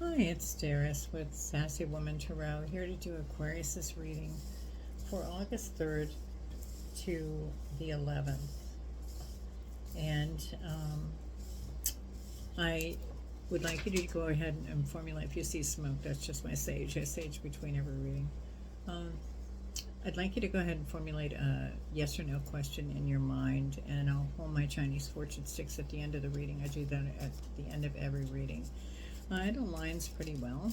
Hi, it's Darius with Sassy Woman Tarot, here to do Aquarius's reading for August 3rd to the 11th. And I would like you to go ahead and formulate, if you see smoke, that's just my sage. I sage between every reading. I'd like you to go ahead and formulate a yes or no question in your mind, and I'll hold my Chinese fortune sticks at the end of the reading. I do that at the end of every reading. It aligns pretty well.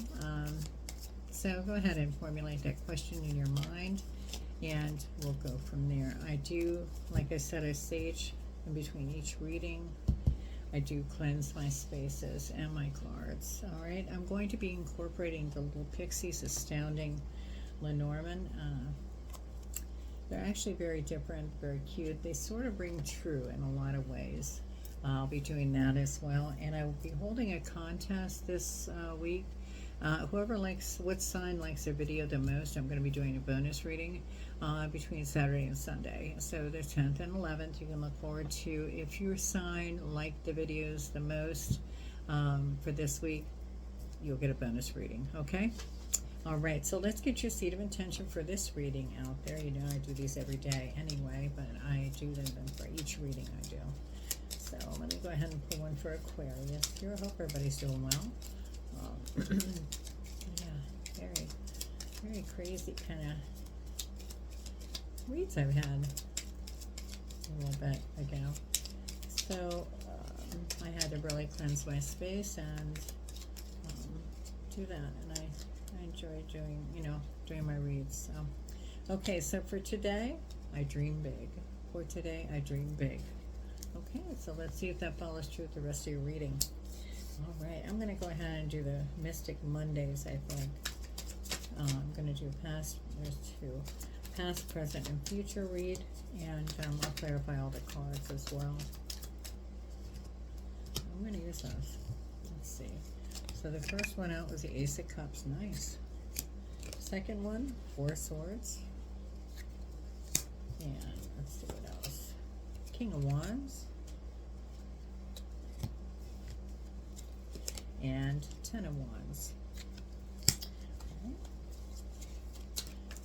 So go ahead and formulate that question in your mind, and we'll go from there. I do, like I said, I sage in between each reading. I do cleanse my spaces and my cards. All right, I'm going to be incorporating the Little Pixies Astounding Lenormand. They're actually very different, very cute. They sort of ring true in a lot of ways. I'll be doing that as well, and I will be holding a contest this week. Whoever likes, what sign likes their video the most, I'm going to be doing a bonus reading between Saturday and Sunday. So the 10th and 11th, you can look forward to. If your sign liked the videos the most for this week, you'll get a bonus reading, okay? All right, so let's get your seed of intention for this reading out there. You know I do these every day anyway, but I do them for each reading I do. So let me go ahead and pull one for Aquarius here. I hope everybody's doing well. Yeah, very crazy kind of reads I've had a little bit ago. So I had to really cleanse my space and do that, and I enjoy doing my reads. So, okay, so for today, I dream big. For today, I dream big. Okay, so let's see if that follows true with the rest of your reading. All right, I'm going to go ahead and do the Mystic Mondays, I think. I'm going to do past, there's two, past, present, and future read, and I'll clarify all the cards as well. I'm going to use those. Let's see. So the first one out was the Ace of Cups. Nice. Second one, Four Swords. And let's see what else. King of Wands. And Ten of Wands. Okay.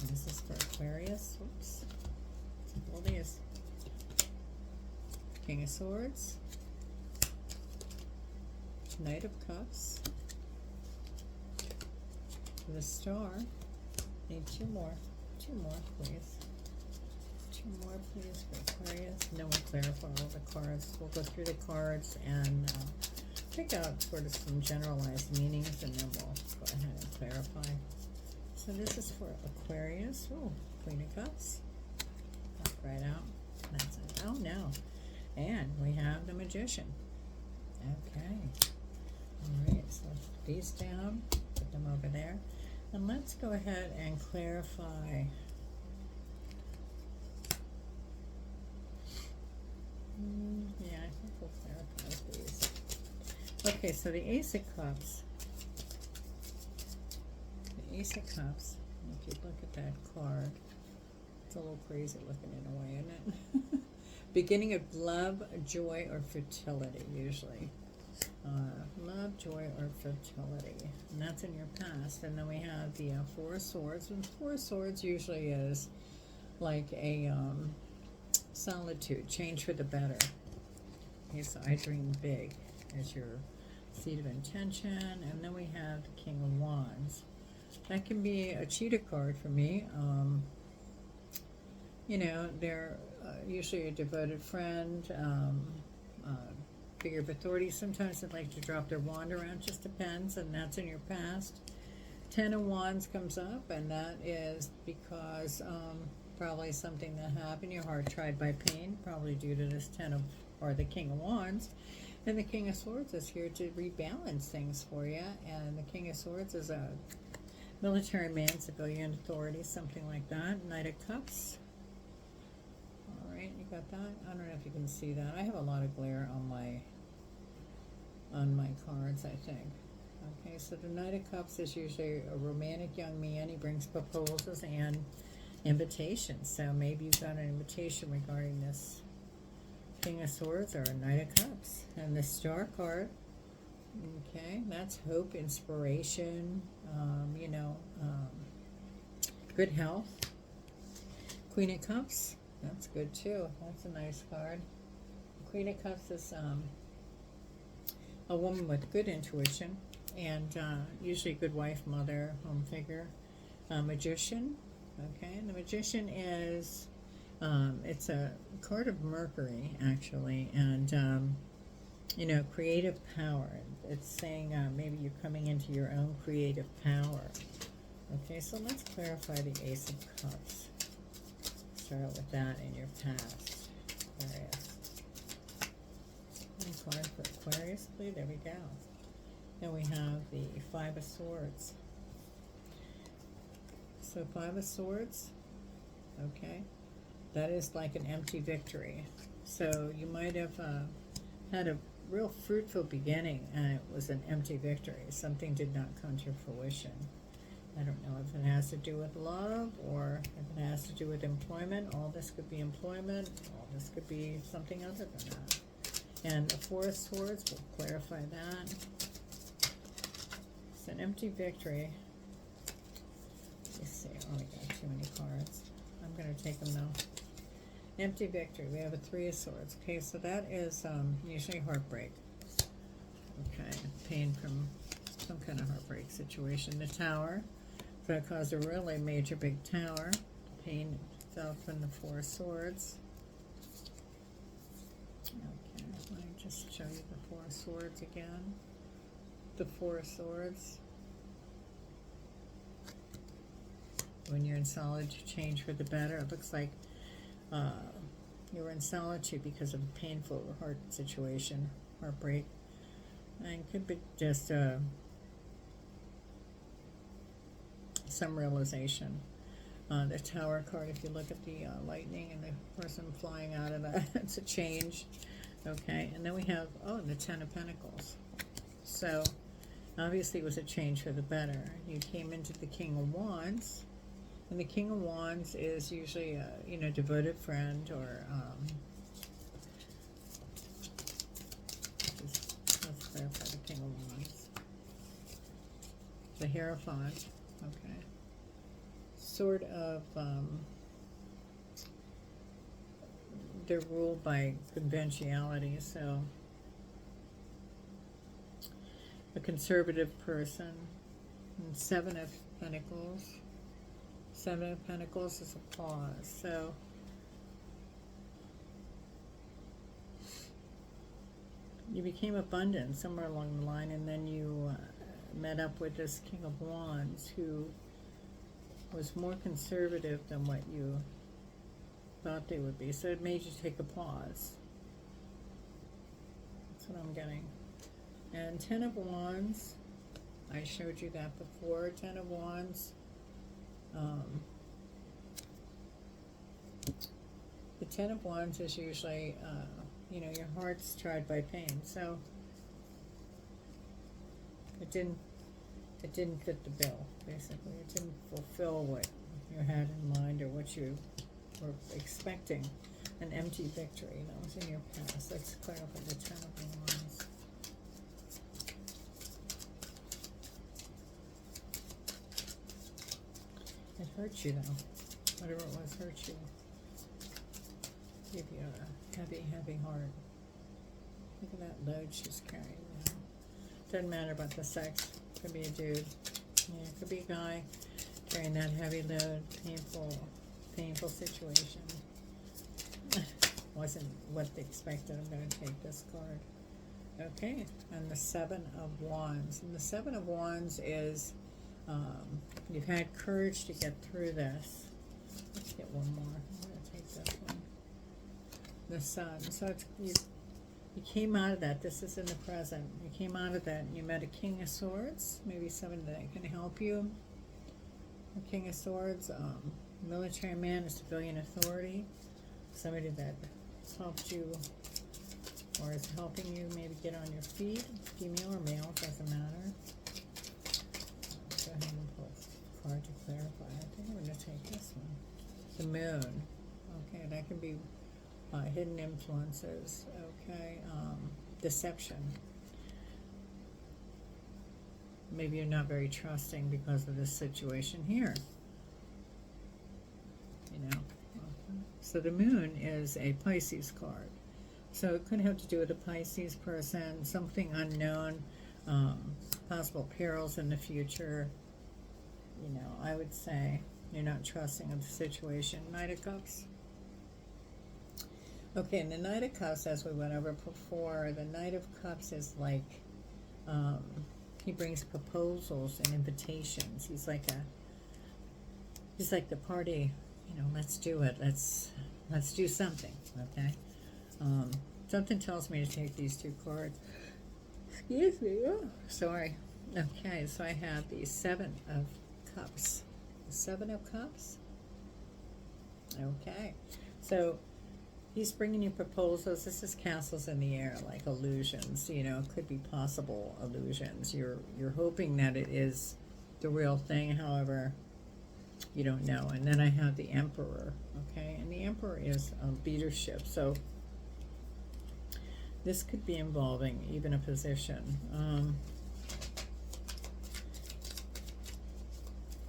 And this is for Aquarius. Oops. All these. King of Swords. Knight of Cups. The Star. Need two more, please. Two more, please, for Aquarius. And then we'll clarify all the cards. We'll go through the cards and pick out sort of some generalized meanings, and then we'll go ahead and clarify. So this is for Aquarius. Oh, Queen of Cups. Pop right out. That's it. Oh no. And we have the Magician. Okay. All right. So these down. Put them over there. And let's go ahead and clarify. Yeah, I think we'll clarify these. Okay, so the Ace of Cups. The Ace of Cups, if you look at that card, it's a little crazy looking in a way, isn't it? Beginning of love, joy, or fertility, usually. Love, joy, or fertility, and that's in your past. And then we have the Four of Swords, and Four of Swords usually is like a solitude, change for the better. Okay, so I dream big as your seed of intention. And then we have the King of Wands. That can be a cheetah card for me. You know, they're usually a devoted friend, figure of authority. Sometimes they like to drop their wand around, just depends, and that's in your past. Ten of Wands comes up, and that is because probably something that happened, your heart tried by pain, probably due to this or the King of Wands. And the King of Swords is here to rebalance things for you, and the King of Swords is a military man, civilian authority, something like that. Knight of Cups. You got that? I don't know if you can see that. I have a lot of glare on my cards, I think. Okay, so the Knight of Cups is usually a romantic young man. He brings proposals and invitations. So maybe you got an invitation regarding this King of Swords or a Knight of Cups. And the Star card Okay, that's hope, inspiration, good health. Queen of Cups, that's good too. That's a nice card. Queen of Cups is a woman with good intuition and usually a good wife, mother, home figure. Magician, okay, and the Magician is, it's a card of Mercury actually, and creative power. It's saying maybe you're coming into your own creative power. Okay, so let's clarify the Ace of Cups. Start out with that in your past, Aquarius. One card for Aquarius, please. There we go. Then we have the Five of Swords. So Five of Swords, okay, that is like an empty victory. So you might have had a real fruitful beginning and it was an empty victory. Something did not come to fruition. I don't know if it has to do with love or if it has to do with employment. All this could be employment. All this could be something other than that. And the Four of Swords, we'll clarify that. It's an empty victory. Let me see. Oh, I got too many cards. I'm going to take them now. Empty victory. We have a Three of Swords. Okay, so that is usually heartbreak. Okay, pain from some kind of heartbreak situation. The Tower. So that caused a really major big tower. Pain fell from the Four of Swords. Okay, let me just show you the Four of Swords again. The Four of Swords. When you're in solitude, change for the better. It looks like you were in solitude because of a painful heart situation, heartbreak. And it could be just some realization. The Tower card, if you look at the lightning and the person flying out of that, it's a change. Okay, and then we have, the Ten of Pentacles. So, obviously it was a change for the better. You came into the King of Wands. And the King of Wands is usually a, devoted friend or, let's clarify the King of Wands. The Hierophant, okay. Sort of, they're ruled by conventionality, so a conservative person. And Seven of Pentacles. Seven of Pentacles is a pause. So you became abundant somewhere along the line, and then you met up with this King of Wands who was more conservative than what you thought they would be. So it made you take a pause. That's what I'm getting. And Ten of Wands, I showed you that before. Ten of Wands. The Ten of Wands is usually, your heart's tried by pain. So it didn't fit the bill, basically. It didn't fulfill what you had in mind or what you were expecting. An empty victory. That was in your past. Let's clarify the Ten of Wands. It hurt you though. Whatever it was hurt you. Give you a heavy, heavy heart. Look at that load she's carrying now. Doesn't matter about the sex. Could be a dude. Yeah, it could be a guy carrying that heavy load. Painful situation. Wasn't what they expected. I'm going to take this card. Okay, and the Seven of Wands. And the Seven of Wands is you've had courage to get through this. Let's get one more. I'm going to take this one. The Sun. So it's, you came out of that. This is in the present. You came out of that and you met a King of Swords. Maybe someone that can help you. A King of Swords. Military man, a civilian authority. Somebody that helped you or is helping you maybe get on your feet. Female or male, doesn't matter. Go ahead and pull a card to clarify. I think I'm going to take this one. The Moon. Okay, that can be hidden influences. Okay, deception. maybe you're not very trusting because of this situation here. You know, so the moon is a Pisces card. So it could have to do with a Pisces person, something unknown, possible perils in the future. You know, I would say you're not trusting of the situation. Knight of Cups. Okay, and the Knight of Cups, as we went over before, the Knight of Cups is like, he brings proposals and invitations. He's like the party, you know, let's do it. Let's do something, okay? Something tells me to take these two cards. Excuse me. Oh, sorry. Okay, so I have the Seven of Cups. The Seven of Cups. Okay, so he's bringing you proposals. This is castles in the air, like illusions. You know, it could be possible illusions. You're hoping that it is the real thing. However, you don't know. And then I have the Emperor. Okay, and the Emperor is leadership. So this could be involving even a position,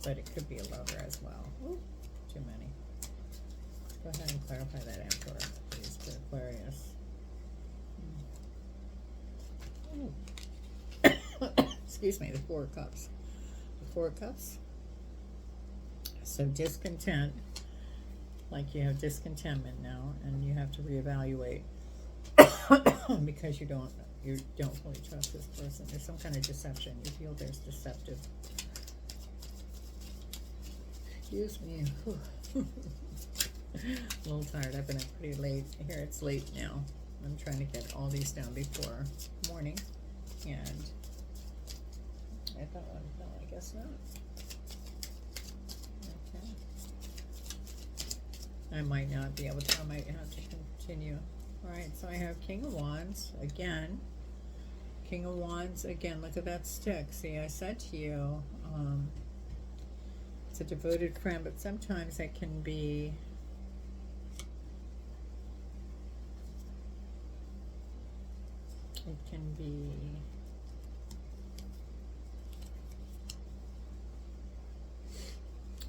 but it could be a lover as well. Ooh, too many. Let's go ahead and clarify that Emperor, please, for Aquarius. Excuse me, the Four of Cups. The Four of Cups. So discontent, like you have discontentment now, and you have to reevaluate. Because you don't fully trust this person. There's some kind of deception. You feel there's deceptive. Excuse me. A little tired. I've been up pretty late. Here it's late now. I'm trying to get all these down before morning. And I thought, well, I guess not. Okay. I might not be able to. I might have to continue. Alright, so I have King of Wands again. King of Wands again. Look at that stick. See, I said to you, it's a devoted friend, but sometimes it can be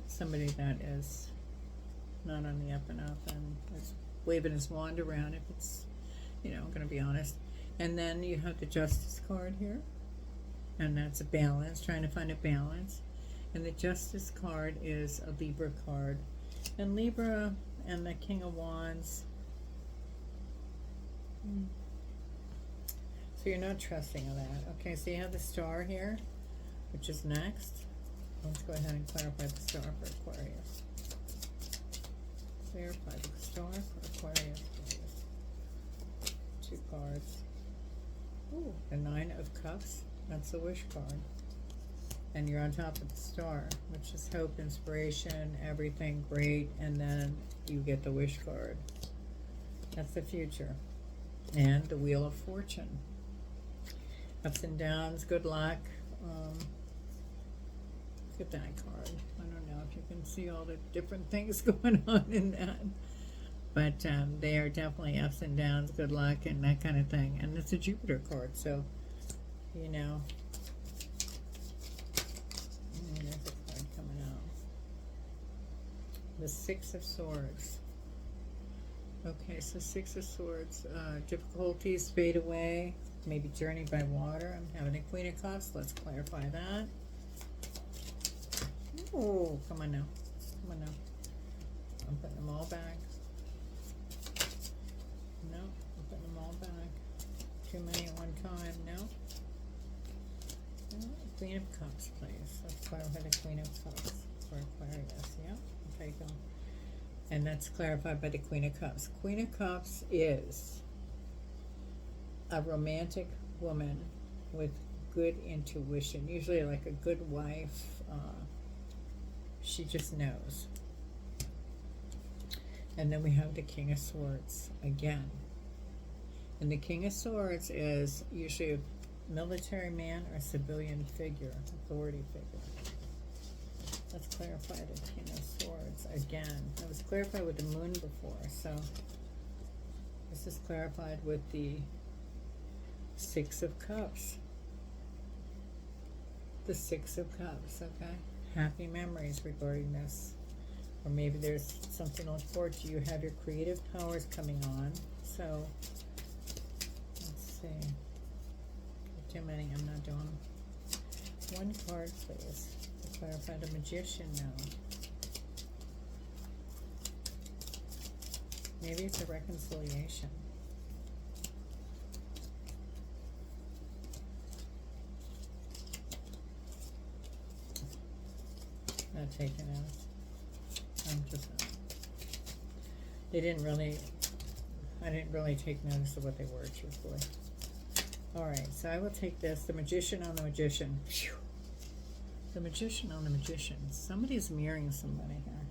somebody that is not on the up and up and is waving his wand around, if it's, you know, I'm going to be honest. And then you have the Justice card here, and that's a balance, trying to find a balance. And the Justice card is a Libra card, and Libra and the King of Wands, so you're not trusting of that. Okay, so you have the Star here, which is next. Let's go ahead and clarify the Star for Aquarius. Clarify the Star for Aquarius, please. Two cards. Ooh, the Nine of Cups. That's the Wish card. And you're on top of the Star, which is hope, inspiration, everything great. And then you get the Wish card. That's the future. And the Wheel of Fortune. Ups and downs, good luck. Look at that card. I don't know if you can see all the different things going on in that. But they are definitely ups and downs, good luck, and that kind of thing. And it's a Jupiter card, so, you know. There's a card coming out. The Six of Swords. Okay, so Six of Swords. Difficulties fade away. Maybe journey by water. I'm having a Queen of Cups. Let's clarify that. Oh, come on now. Come on now. I'm putting them all back. No, I'm putting them all back. Too many at one time. No. Queen of Cups, please. Let's clarify the Queen of Cups for Aquarius. Yeah? Okay, go. And that's clarified by the Queen of Cups. Queen of Cups is a romantic woman with good intuition, usually like a good wife. She just knows. And then we have the King of Swords again. And the King of Swords is usually a military man or a civilian figure, authority figure. Let's clarify the King of Swords again. It was clarified with the Moon before, so this is clarified with the Six of Cups. The Six of Cups, okay? Happy memories regarding this. Or maybe there's something to look forward to. You have your creative powers coming on. So, let's see. Too many, I'm not doing them. One card, please, to clarify the Magician now. Maybe it's a reconciliation. Not taken out. I'm just, they didn't really, I didn't really take notice of what they were, truthfully. Alright, so I will take this, the Magician on the Magician. Phew. The Magician on the Magician. Somebody's mirroring somebody here.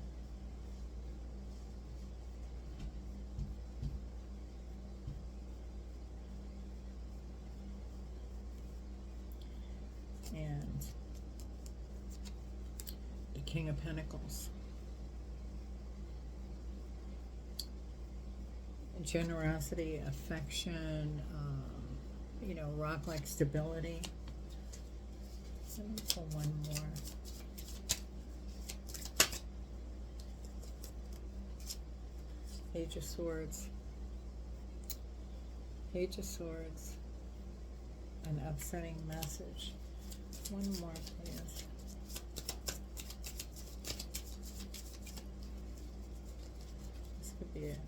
And the King of Pentacles. Generosity, affection, you know, rock-like stability. Let me pull one more. Page of Swords. Page of Swords. An upsetting message. One more, please. This could be it.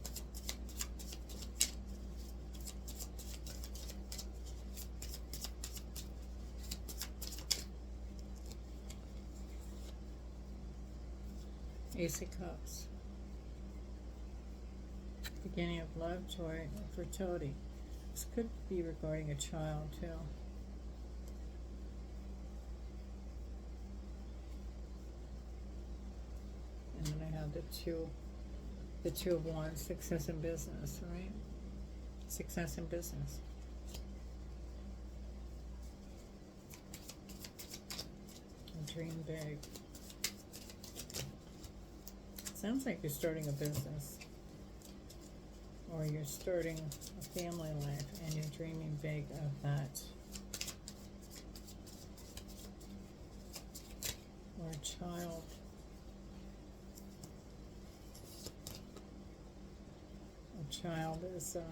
Ace of Cups. Beginning of love, joy, and fertility. This could be regarding a child too. And then I have the two of Wands, success in business, right? Success in business. And dream big. Sounds like you're starting a business, or you're starting a family life, and you're dreaming big of that. Or a child. A child is, sorry,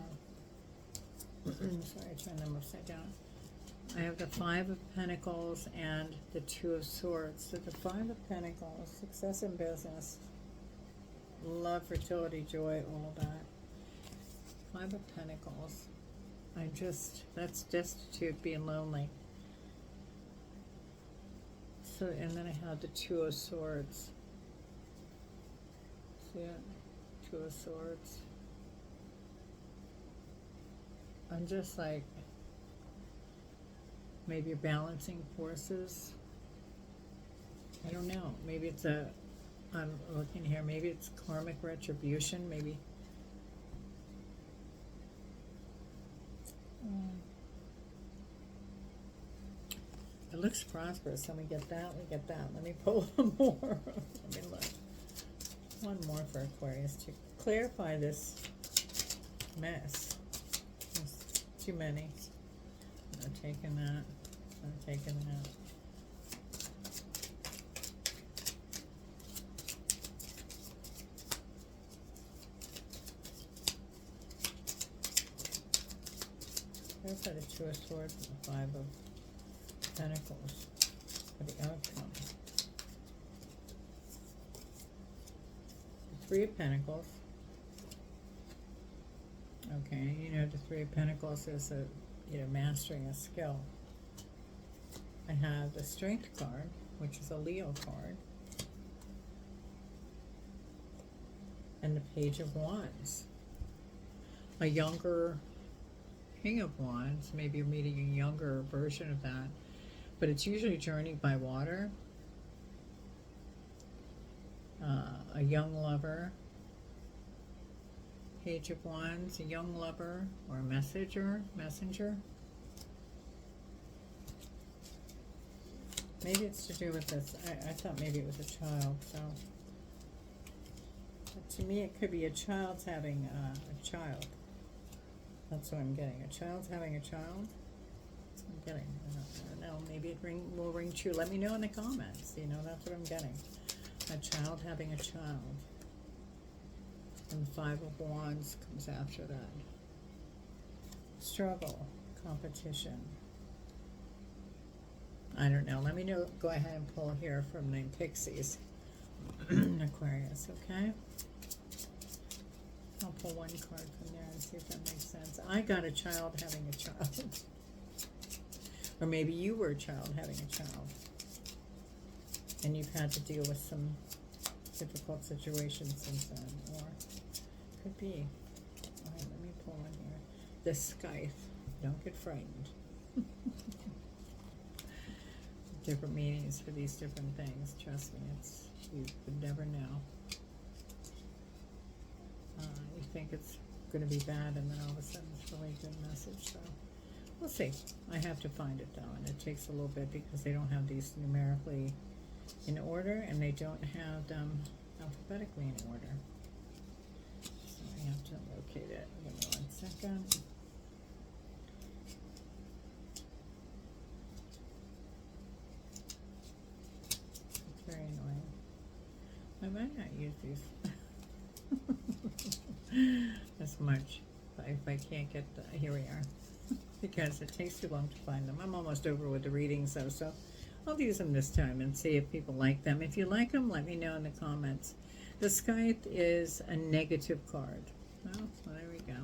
turn them upside down. I have the Five of Pentacles and the Two of Swords. So the Five of Pentacles, success in business, love, fertility, joy, all that. Five of Pentacles. That's destitute, being lonely. So, and then I have the Two of Swords. See it? Two of Swords. I'm just like, maybe you're balancing forces. I don't know. Maybe it's I'm looking here, maybe it's karmic retribution, maybe. It looks prosperous, so we get that, we get that. Let me pull one more. Let me look. One more for Aquarius to clarify this mess. There's too many. I'm not taking that. I'm not taking that. There's the Two of Swords and the Five of Pentacles for the outcome. The Three of Pentacles. Okay, you know, the Three of Pentacles is mastering a skill. I have the Strength card, which is a Leo card, and the Page of Wands. A younger King of Wands, maybe you're meeting a younger version of that, but it's usually journey by water. A young lover, Page of Wands, a young lover, or a messenger. Maybe it's to do with this. I thought maybe it was a child, so. But to me it could be a child's having a child. That's what I'm getting. A child's having a child. getting. I don't know. Maybe it will ring true. Let me know in the comments. You know, that's what I'm getting. A child having a child. And the Five of Wands comes after that. Struggle, competition. I don't know. Let me know. Go ahead and pull here from the Pixies. Aquarius, okay? I'll pull one card from there and see if that makes sense. I got a child having a child. Or maybe you were a child having a child. And you've had to deal with some difficult situations since then. Or could be. All right, let me pull one here. The Scythe. Don't get frightened. Different meanings for these different things. Trust me, you would never know. You think it's going to be bad, and then all of a sudden it's really a good message. So we'll see. I have to find it though, and it takes a little bit because they don't have these numerically in order, and they don't have them alphabetically in order. So I have to locate it. Give me 1 second. It's very annoying. I might not use these as much if I can't get the, here we are, because it takes too long to find them. I'm almost over with the readings though, so I'll use them this time and see if people like them. If you like them, let me know in the comments. The Scythe is a negative card. Well, there we go.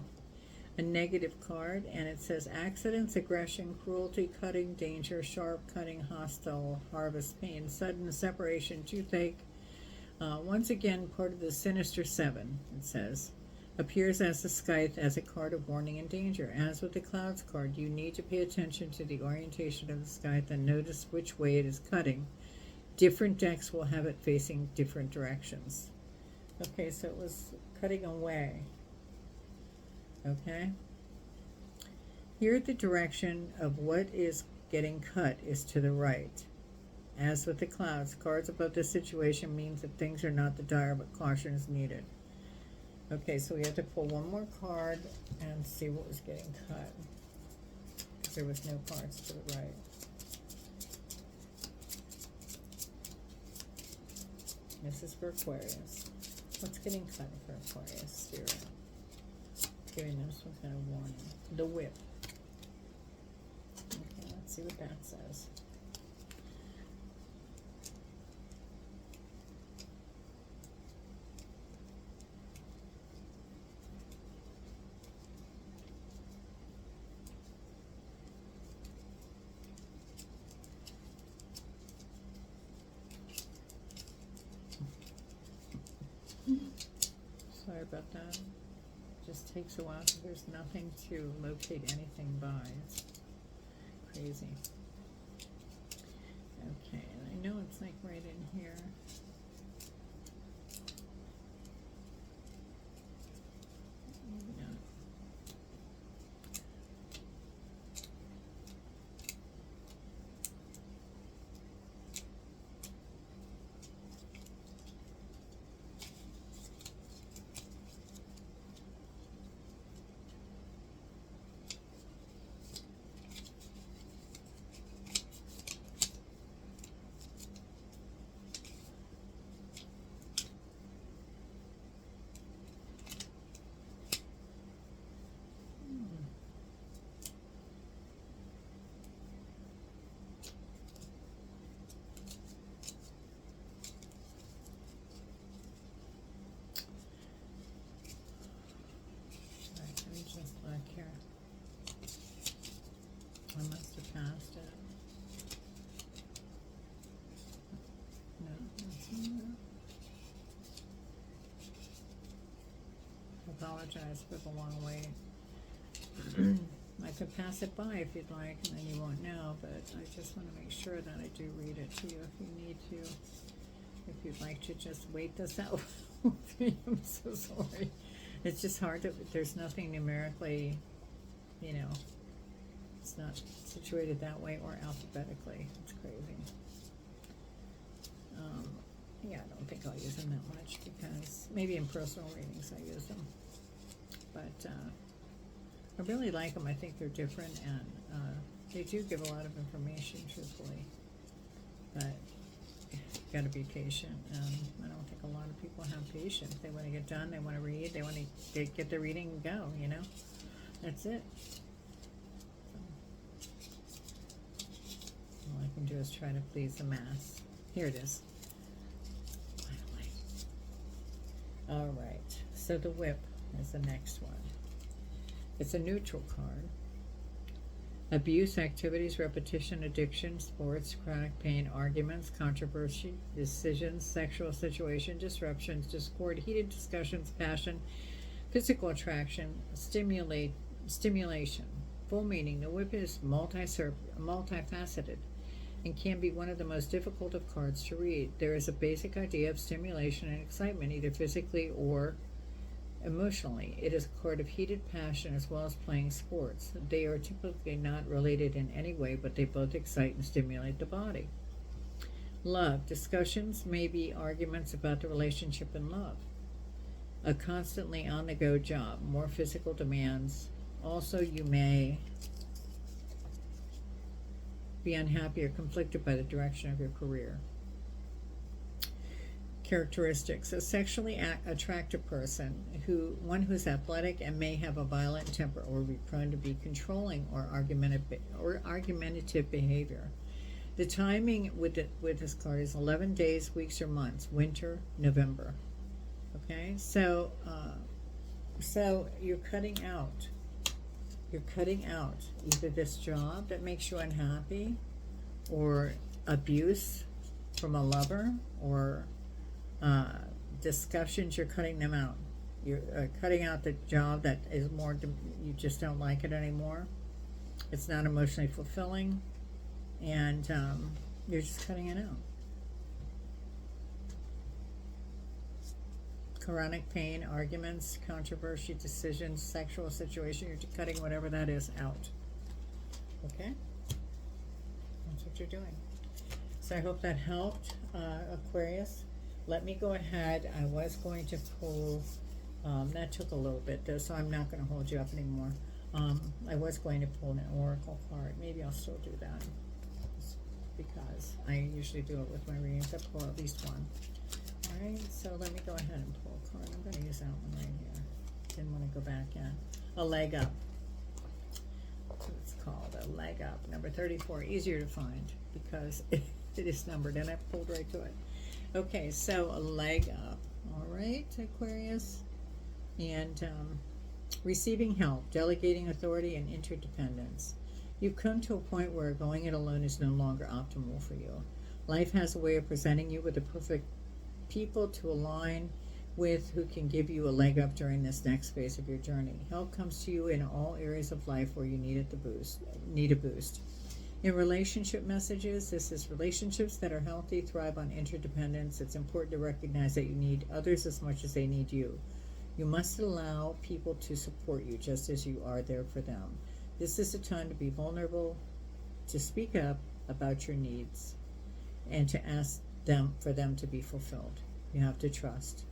A negative card, and it says accidents, aggression, cruelty, cutting, danger, sharp, cutting, hostile, harvest, pain, sudden separation, toothache. Once again, part of the Sinister Seven, it says. Appears as the Scythe as a card of warning and danger. As with the Clouds card, you need to pay attention to the orientation of the Scythe and notice which way it is cutting. Different decks will have it facing different directions. Okay, so it was cutting away. Okay. Here the direction of what is getting cut is to the right. As with the Clouds, cards above this situation means that things are not the dire, but caution is needed. Okay, so we have to pull one more card and see what was getting cut. There was no cards to the right. This is for Aquarius. What's getting cut for Aquarius? Zero. Giving them some kind of warning. The Whip. Okay, let's see what that says. Sorry about that. Just takes a while because there's nothing to locate anything by. It's crazy. Okay, and I know it's like right in here. Yeah. Here. I must have passed it. No, that's not it. I apologize for the long wait. I could pass it by if you'd like, and then you won't know, but I just want to make sure that I do read it to you if you need to. If you'd like to just wait this out. I'm so sorry. It's just hard to, there's nothing numerically, you know, it's not situated that way or alphabetically. It's crazy. Yeah, I don't think I'll use them that much because maybe in personal readings I use them. But I really like them. I think they're different and They do give a lot of information, truthfully, but you got to be patient. I don't think a lot of people have patience. They want to get done. They want to read. They want to get the reading and go. You know, that's it. All I can do is try to please the mass. Here it is. Finally. All right. So the whip is the next one. It's a neutral card. Abuse, activities, repetition, addiction, sports, chronic pain, arguments, controversy, decisions, sexual situation, disruptions, discord, heated discussions, passion, physical attraction, stimulation. Full meaning, the whip is multifaceted and can be one of the most difficult of cards to read. There is a basic idea of stimulation and excitement, either physically or emotionally. It is a card of heated passion as well as playing sports. They are typically not related in any way, but they both excite and stimulate the body. Love. Discussions may be arguments about the relationship in love. A constantly on-the-go job. More physical demands. Also, you may be unhappy or conflicted by the direction of your career. Characteristics. A sexually attractive person, one who's athletic and may have a violent temper or be prone to be controlling or argumentative behavior. The timing with this card is 11 days, weeks, or months. Winter, November. Okay, so you're cutting out. You're cutting out either this job that makes you unhappy, or abuse from a lover, or discussions. You're cutting them out. You're cutting out the job that is you just don't like it anymore. It's not emotionally fulfilling, and you're just cutting it out. Chronic pain, arguments, controversy, decisions, sexual situation. You're cutting whatever that is out. Okay? That's what you're doing. So I hope that helped, Aquarius. Let me go ahead. I was going to pull, that took a little bit though, so I'm not going to hold you up anymore. I was going to pull an oracle card. Maybe I'll still do that, because I usually do it with my readings. I pull at least one. Alright, so let me go ahead and pull a card. I'm going to use that one right here. Didn't want to go back in. A leg up. That's what it's called, a leg up. Number 34, easier to find because it is numbered, and I pulled right to it. Okay, so a leg up. Alright, Aquarius. And receiving help, delegating authority, and interdependence. You've come to a point where going it alone is no longer optimal for you. Life has a way of presenting you with the perfect people to align with who can give you a leg up during this next phase of your journey. Help comes to you in all areas of life where you need a boost. In relationship messages, this is relationships that are healthy, thrive on interdependence. It's important to recognize that you need others as much as they need you. You must allow people to support you just as you are there for them. This is a time to be vulnerable, to speak up about your needs, and to ask for them to be fulfilled. You have to trust.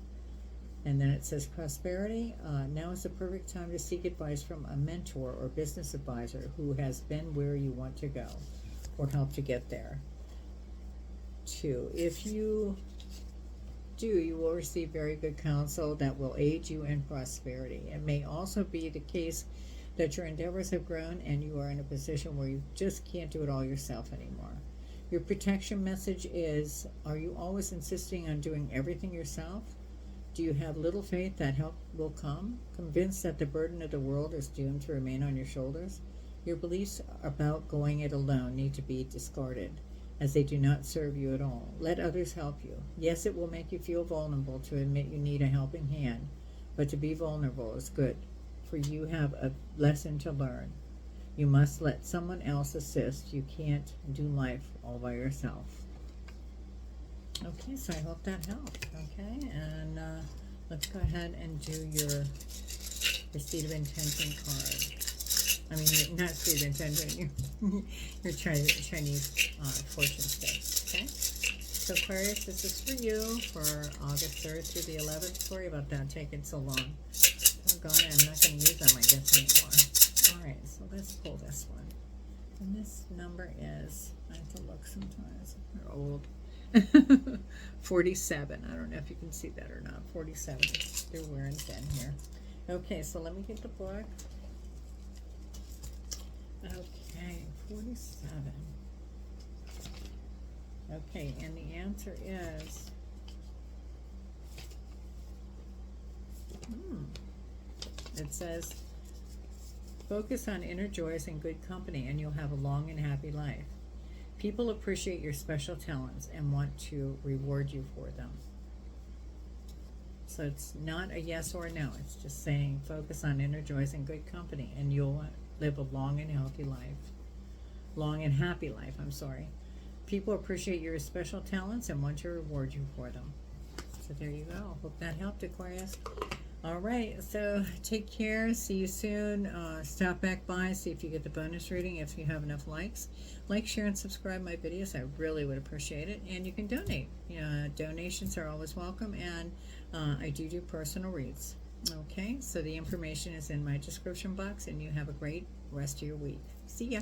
And then it says prosperity. Now is the perfect time to seek advice from a mentor or business advisor who has been where you want to go or help to get there. 2, if you do, you will receive very good counsel that will aid you in prosperity. It may also be the case that your endeavors have grown and you are in a position where you just can't do it all yourself anymore. Your protection message is, are you always insisting on doing everything yourself? Do you have little faith that help will come? Convinced that the burden of the world is doomed to remain on your shoulders? Your beliefs about going it alone need to be discarded, as they do not serve you at all. Let others help you. Yes, it will make you feel vulnerable to admit you need a helping hand, but to be vulnerable is good, for you have a lesson to learn. You must let someone else assist. You can't do life all by yourself. Okay, so I hope that helped. Okay, and let's go ahead and do your Seed of Intention card. I mean, not Seed of Intention, your Chinese fortune stick. Okay, so Aquarius, this is for you for August 3rd through the 11th. Sorry about that taking so long. Oh God, I'm not going to use them, I guess, anymore. Alright, so let's pull this one. And this number is, I have to look sometimes, they're old. 47. I don't know if you can see that or not. 47. They're wearing thin here. Okay, so let me get the book. Okay, 47. Okay, and the answer is it says focus on inner joys and good company and you'll have a long and happy life. People appreciate your special talents and want to reward you for them. So it's not a yes or a no. It's just saying focus on inner joys and good company and you'll live a long and healthy life. Long and happy life, I'm sorry. People appreciate your special talents and want to reward you for them. So there you go. Hope that helped, Aquarius. All right, so take care. See you soon. Stop back by, see if you get the bonus reading if you have enough likes. Like, share, and subscribe my videos. I really would appreciate it. And you can donate. Donations are always welcome, and I do personal reads. Okay, so the information is in my description box, and you have a great rest of your week. See ya.